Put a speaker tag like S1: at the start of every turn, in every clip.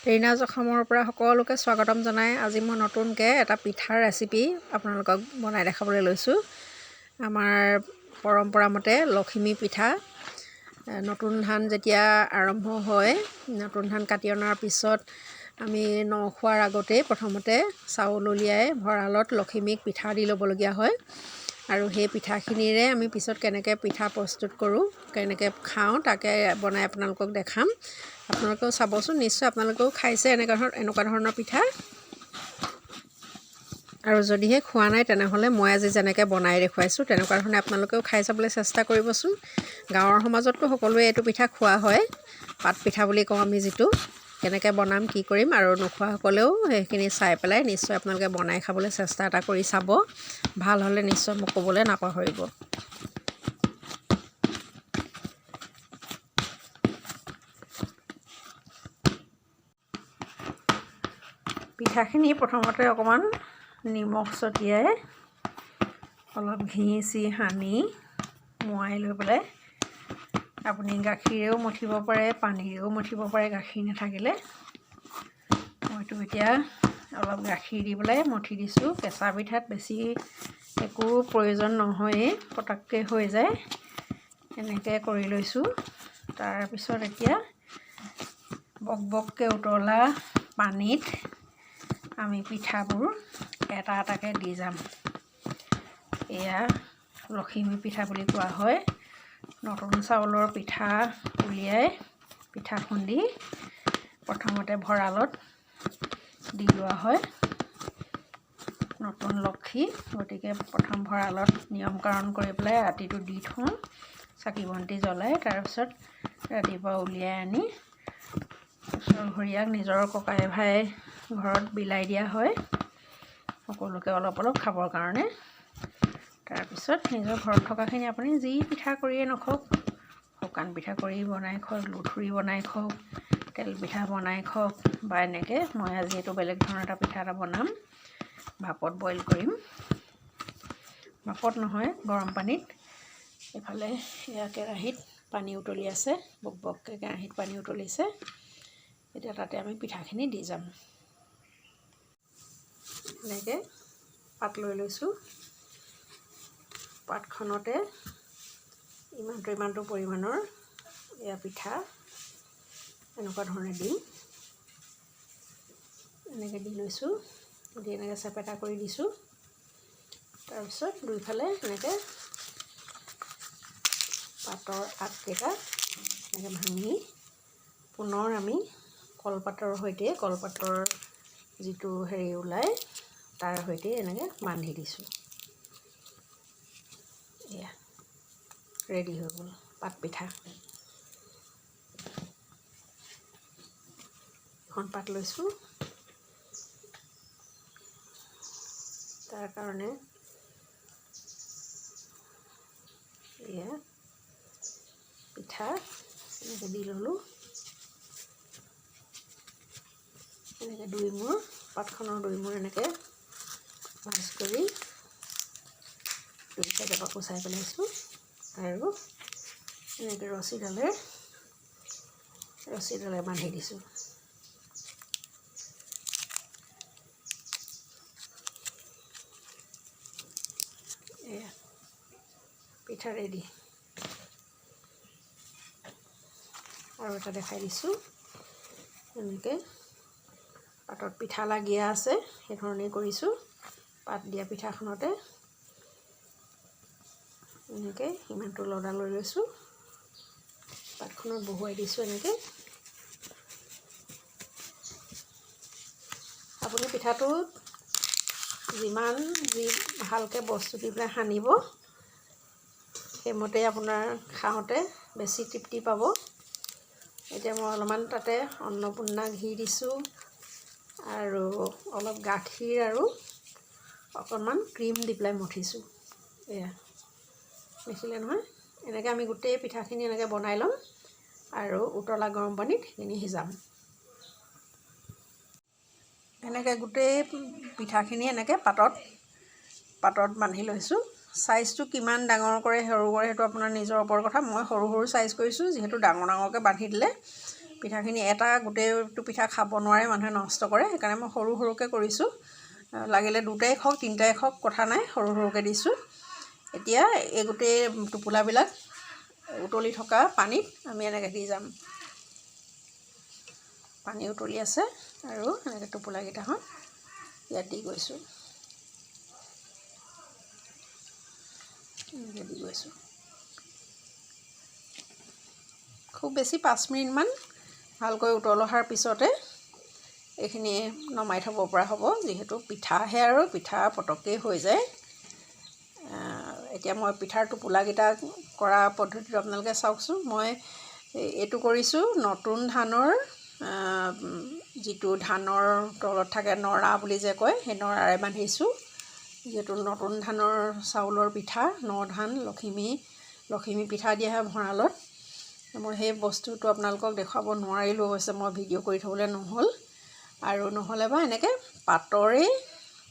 S1: ৰীণা জখামৰ পৰা সকলোকে স্বাগতম জনাই আজি মই নতুনকৈ এটা পিঠাৰ ৰেচিপি আপোনালোকক বনাই দেখাবলৈ লৈছোঁ। আমাৰ পৰম্পৰা মতে লখিমী পিঠা, নতুন ধান যেতিয়া আৰম্ভ হয়, নতুন ধান কাটি অনাৰ পিছত আমি ন খোৱাৰ আগতেই প্ৰথমতে চাউল উলিয়াই ভঁৰালত লখিমীক পিঠা দি ল'বলগীয়া হয়। আৰু সেই পিঠাখিনিৰে আমি পিছত কেনেকৈ পিঠা প্ৰস্তুত কৰোঁ, কেনেকৈ খাওঁ তাকে বনাই আপোনালোকক দেখাম। আপোনালোকেও চাবচোন, নিশ্চয় আপোনালোকেও খাইছে এনেকুৱা ধৰণৰ পিঠা। আৰু যদিহে খোৱা নাই তেনেহ'লে মই আজি যেনেকৈ বনাই দেখুৱাইছোঁ তেনেকুৱা ধৰণে আপোনালোকেও খাই চাবলৈ চেষ্টা কৰিবচোন। গাঁৱৰ সমাজততো সকলোৱে এইটো পিঠা খোৱা হয়, পাত পিঠা বুলি কওঁ আমি যিটো। কেনেকৈ বনাম, কি কৰিম, আৰু নোখোৱাসকলেও সেইখিনি চাই পেলাই নিশ্চয় আপোনালোকে বনাই খাবলৈ চেষ্টা এটা কৰি চাব। ভাল হ'লে নিশ্চয় মোক ক'বলৈ নাপাহৰিব। পিঠাখিনি প্ৰথমতে অকণমান নিমখ ছটিয়াই অলপ ঘি চি সানি মোৱাই লৈ পেলাই আপুনি গাখীৰেও মঠিব পাৰে, পানীৰেও মঠিব পাৰে গাখীৰ নাথাকিলে। মইতো এতিয়া অলপ গাখীৰ দি পেলাই মঠি দিছোঁ। কেঁচা পিঠাত বেছি একো প্ৰয়োজন নহয়েই, পটককৈ হৈ যায়। এনেকৈ কৰি লৈছোঁ। তাৰপিছত এতিয়া বকবককৈ উতলা পানীত আমি পিঠাবোৰ এটা এটাকৈ দি যাম। এয়া লখিমী পিঠা বুলি কোৱা হয়। নতুন চাউলৰ পিঠা উলিয়াই পিঠা খুন্দি প্ৰথমতে ভঁৰালত দি লোৱা হয়। নতুন লক্ষী, গতিকে প্ৰথম ভঁৰালত নিয়মকৰণ কৰি পেলাই ৰাতিটো দি থওঁ চাকি বন্তি জ্বলাই। তাৰপিছত ৰাতিপুৱা উলিয়াই আনি ওচৰঘৰীয়াক নিজৰ ককাই ভাই ঘৰত বিলাই দিয়া হয়, সকলোকে অলপ অলপ খাবৰ কাৰণে। তাৰপিছত নিজৰ ঘৰত থকাখিনি আপুনি যি পিঠা কৰিয়ে নখাওক, শুকান পিঠা কৰি বনাই খাওক, লুথুৰি বনাই খাওক, তেল পিঠা বনাই খাওক, বা এনেকৈ মই আজি এইটো বেলেগ ধৰণৰ এটা পিঠা এটা বনাম। ভাপত বইল কৰিম, ভাপত নহয় গৰম পানীত। এইফালে এয়া কেৰাহীত পানী উতলি আছে, বকবককৈ কেৰাহীত পানী উতলিছে। এতিয়া তাতে আমি পিঠাখিনি দি যাম। এনেকৈ পাত লৈ লৈছোঁ। পাতখনতে ইমানটো পৰিমাণৰ এয়া পিঠা এনেকুৱা ধৰণে দিম। এনেকৈ দি লৈছোঁ, দি এনেকৈ চেপেটা কৰি দিছোঁ। তাৰপিছত দুইফালে এনেকৈ পাতৰ আগকেইটা এনেকৈ ভাঙি পুনৰ আমি কলপাতৰ সৈতে, কলপাতৰ যিটো হেৰি ওলায় তাৰ সৈতে এনেকৈ বান্ধি দিছোঁ। এয়া ৰেডি হৈ গ'ল পাত পিঠা। এখন পাত লৈছোঁ, তাৰ কাৰণে এয়া পিঠা এনেকৈ দি ল'লোঁ। এনেকৈ দুই মূৰ, পাতখনৰ দুই মূৰ এনেকৈ ভাঁজ কৰি দুই চাইডৰ পৰা কুচাই পেলাইছোঁ। আৰু এনেকৈ ৰছীডালে বান্ধি দিছোঁ। এয়া পিঠা ৰেডি। আৰু এটা দেখাই দিছোঁ। এনেকৈ পাতত পিঠা লাগিয়া আছে, সেইধৰণেই কৰিছোঁ। পাত দিয়া পিঠাখনতে এনেকৈ ইমানটো লদা লৈ লৈছোঁ, পাতখনত বহুৱাই দিছোঁ। এনেকৈ আপুনি পিঠাটো যিমান ভালকৈ বস্তু দি পেলাই সানিব, সেইমতে আপোনাৰ খাওঁতে বেছি তৃপ্তি পাব। এতিয়া মই অলপমান তাতে অন্নপূৰ্ণা ঘি দিছোঁ, আৰু অলপ গাখীৰ আৰু অকণমান ক্ৰীম দি পেলাই মঠিছোঁ। এয়া দেখিলে নহয়। এনেকৈ আমি গোটেই পিঠাখিনি এনেকৈ বনাই ল'ম আৰু উতলা গৰম পানীত সেইখিনি সিজাম। এনেকৈ গোটেই পিঠাখিনি এনেকৈ পাতত বান্ধি লৈছোঁ। চাইজটো কিমান ডাঙৰ কৰে সৰু কৰে সেইটো আপোনাৰ নিজৰ ওপৰত কথা। মই সৰু চাইজ কৰিছোঁ, যিহেতু ডাঙৰকৈ বান্ধি দিলে পিঠাখিনি এটা গোটেইটো পিঠা খাব নোৱাৰে, মানুহে নষ্ট কৰে, সেইকাৰণে মই সৰু সৰুকৈ কৰিছোঁ। লাগিলে দুটাই খাওক তিনিটাই খাওক কথা নাই, সৰু সৰুকৈ দিছোঁ। এতিয়া এই গোটেই টোপোলাবিলাক উতলি থকা পানীত আমি এনেকৈ দি যাম। পানী উতলি আছে আৰু এনেকৈ টোপোলাকেইটাখন ইয়াত দি গৈছোঁ, এনেকৈ দি গৈছোঁ। খুব বেছি 5 মিনিটমান ভালকৈ উতল অহাৰ পিছতে এইখিনি নমাই থ'ব পৰা হ'ব, যিহেতু পিঠাহে আৰু পিঠা পটককৈ হৈ যায়। এতিয়া মই পিঠাৰ টোপোলাকেইটা কৰা পদ্ধতিটো আপোনালোকে চাওকচোন। মই এইটো কৰিছোঁ নতুন ধানৰ যিটো ধানৰ তলত থাকে নৰা বুলি যে কয়, সেই নৰাৰে বান্ধিছোঁ। যিহেতু নতুন ধানৰ চাউলৰ পিঠা, ন ধান লখিমী পিঠা দিয়া হয় ভঁৰালত। মই সেই বস্তুটো আপোনালোকক দেখুৱাব নোৱাৰিলোঁ, অৱশ্যে মই ভিডিঅ' কৰি থ'বলৈ নহ'ল। আৰু নহ'লে বা এনেকৈ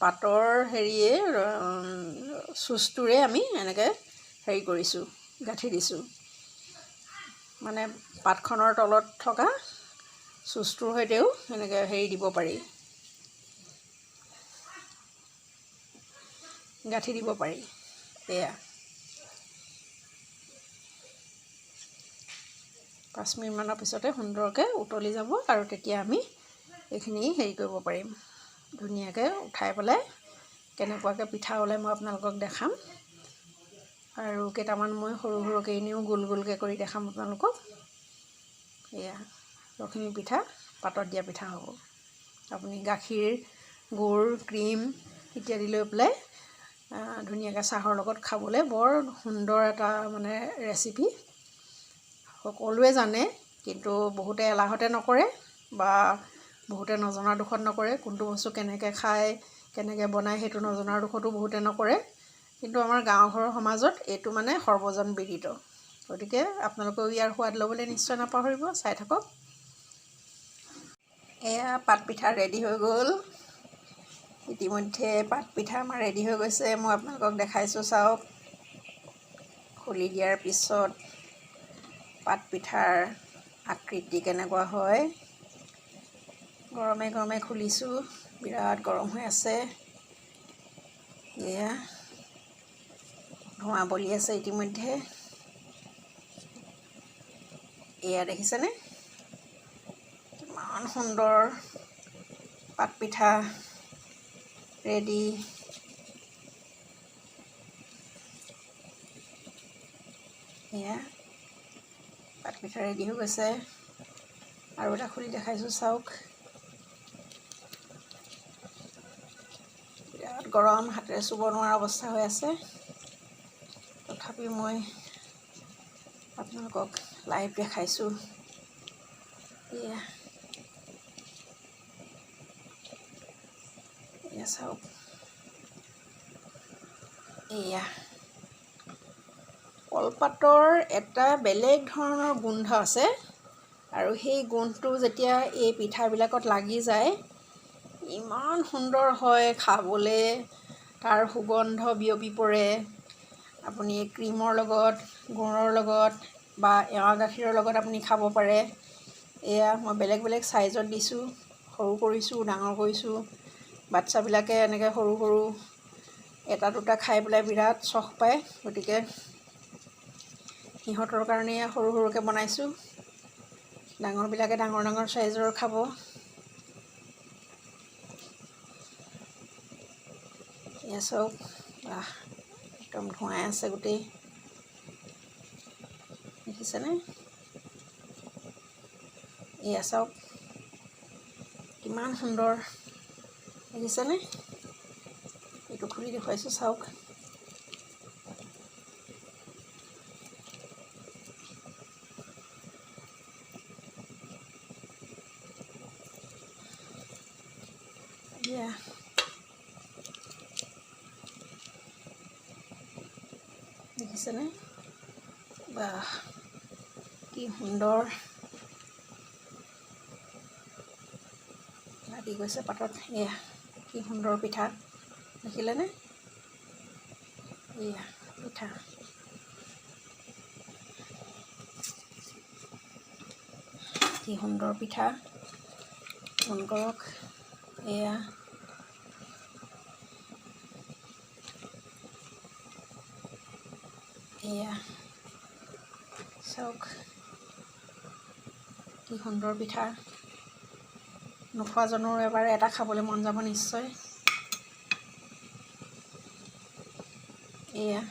S1: পাতৰ হেৰিয়ে চুচটোৰে আমি এনেকৈ হেৰি কৰিছোঁ, গাঁঠি দিছোঁ। মানে পাতখনৰ তলত থকা চুচটোৰ সৈতেও এনেকৈ হেৰি দিব পাৰি, গাঁঠি দিব পাৰি। এয়া 5 মিনিটমানৰ পিছতে সুন্দৰকৈ উতলি যাব আৰু তেতিয়া আমি এইখিনি হেৰি কৰিব পাৰিম, ধুনীয়াকৈ উঠাই পেলাই কেনেকুৱাকৈ পিঠা ওলাই মই আপোনালোকক দেখাম। আৰু কেইটামান মই সৰু সৰুকৈ এনেও গোল গোলকৈ কৰি দেখাম আপোনালোকক। এয়া লখিমী পিঠা, পাতত দিয়া পিঠা হ'ব। আপুনি গাখীৰ, গুৰ, ক্ৰীম ইত্যাদি লৈ পেলাই ধুনীয়াকৈ চাহৰ লগত খাবলৈ বৰ সুন্দৰ এটা মানে ৰেচিপি। সকলোৱে জানে, কিন্তু বহুতে এলাহতে নকৰে বা বহুতে নজনাৰ দুখত নকৰে। কোনটো বস্তু কেনেকৈ খায়, কেনেকৈ বনায় সেইটো নজনাৰ দুখতো বহুতে নকৰে। কিন্তু আমাৰ গাঁও ঘৰৰ সমাজত এইটো মানে সৰ্বজন বিদিত। গতিকে আপোনালোকেও ইয়াৰ সোৱাদ ল'বলৈ নিশ্চয় নাপাহৰিব, চাই থাকক। এয়া পাতপিঠা ৰেডি হৈ গ'ল। ইতিমধ্যে পাতপিঠা আমাৰ ৰেডি হৈ গৈছে, মই আপোনালোকক দেখাইছোঁ চাওক। খুলি দিয়াৰ পিছত পাতপিঠাৰ আকৃতি কেনেকুৱা হয়। গৰমে গৰমে খুলিছোঁ, বিৰাট গৰম হৈ আছে। এয়া ধোঁৱা বলি আছে ইতিমধ্যে। এয়া দেখিছেনে কিমান সুন্দৰ পাতপিঠা ৰেডি। এয়া পাতপিঠা ৰেডি হৈ গৈছে। আৰু এটা খুলি দেখাইছোঁ চাওক। বিৰাট গৰম, হাতেৰে চুব নোৱাৰা অৱস্থা হৈ আছে। তথাপি মই আপোনালোকক লাইভ দেখাইছোঁ। এয়া চাওক। এয়া কলপাতৰ এটা বেলেগ ধৰণৰ গোন্ধ আছে, আৰু সেই গোন্ধটো যেতিয়া এই পিঠাবিলাকত লাগি যায় ইমান সুন্দৰ হয় খাবলৈ। তাৰ সুগন্ধ বিয়পি পৰে। আপুনি ক্ৰীমৰ লগত, গুড়ৰ লগত বা এৱা গাখীৰৰ লগত আপুনি খাব পাৰে। এয়া মই বেলেগ বেলেগ চাইজত দিছোঁ, সৰু কৰিছোঁ, ডাঙৰ কৰিছোঁ। বাচ্ছাবিলাকে এনেকৈ সৰু সৰু এটা দুটা খাই পেলাই বিৰাট চখ পায়, গতিকে সিহঁতৰ কাৰণে সৰু সৰুকৈ বনাইছোঁ। ডাঙৰবিলাকে ডাঙৰ ডাঙৰ চাইজৰ খাব। এয়া চাওক, একদম ধোঁৱাই আছে গোটেই, দেখিছেনে? এয়া চাওক কিমান সুন্দৰ দেখিছেনে? এইটো খুলি দেখুৱাইছোঁ চাওক। এয়া দেখিছেনে? বাহ কি সুন্দৰ লাগি গৈছে পাতত। এয়া কি সুন্দৰ পিঠা, দেখিলেনে? এয়া পিঠা। কি সুন্দৰ পিঠা, মন কৰক। এয়া চাওক কি সুন্দৰ পিঠা। নোখোৱাজনৰো এবাৰ এটা খাবলৈ মন যাব নিশ্চয়। এয়া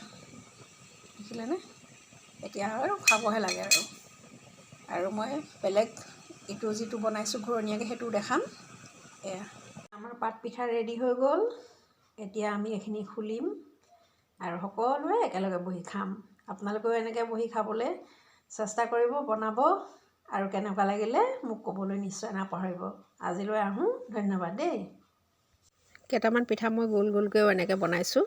S1: দেখিলেনে? এতিয়া আৰু খাবহে লাগে আৰু মই বেলেগ ইটো যিটো বনাইছোঁ ঘূৰণীয়াকৈ সেইটোও দেখাম। এয়া আমাৰ পাত পিঠা ৰেডি হৈ গ'ল। এতিয়া আমি এইখিনি খুলিম আৰু সকলোৱে একেলগে বহি খাম। আপোনালোকেও এনেকৈ বহি খাবলৈ চেষ্টা কৰিব, বনাব আৰু কেনেকুৱা লাগিলে মোক ক'বলৈ নিশ্চয় নাপাহৰিব। আজিলৈ আহোঁ, ধন্যবাদ দেই। কেইটামান পিঠা মই গোল গোলকৈও এনেকৈ বনাইছোঁ।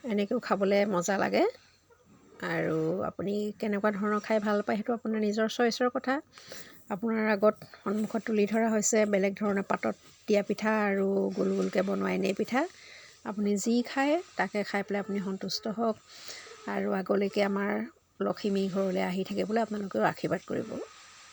S1: এনেকৈও খাবলৈ মজা লাগে। আৰু আপুনি কেনেকুৱা ধৰণৰ খাই ভাল পায় সেইটো আপোনাৰ নিজৰ চইচৰ কথা। আপোনাৰ আগত সন্মুখত তুলি ধৰা হৈছে বেলেগ ধৰণে পাতত দিয়া পিঠা আৰু গোল গোলকৈ বনোৱা এনেই পিঠা। আপুনি যি খায় তাকে খাই পেলাই আপুনি সন্তুষ্ট হওক আৰু আগলৈকে আমাৰ লখিমী ঘৰলৈ আহি থাকিবলৈ আপোনালোকেও আশীৰ্বাদ কৰিব।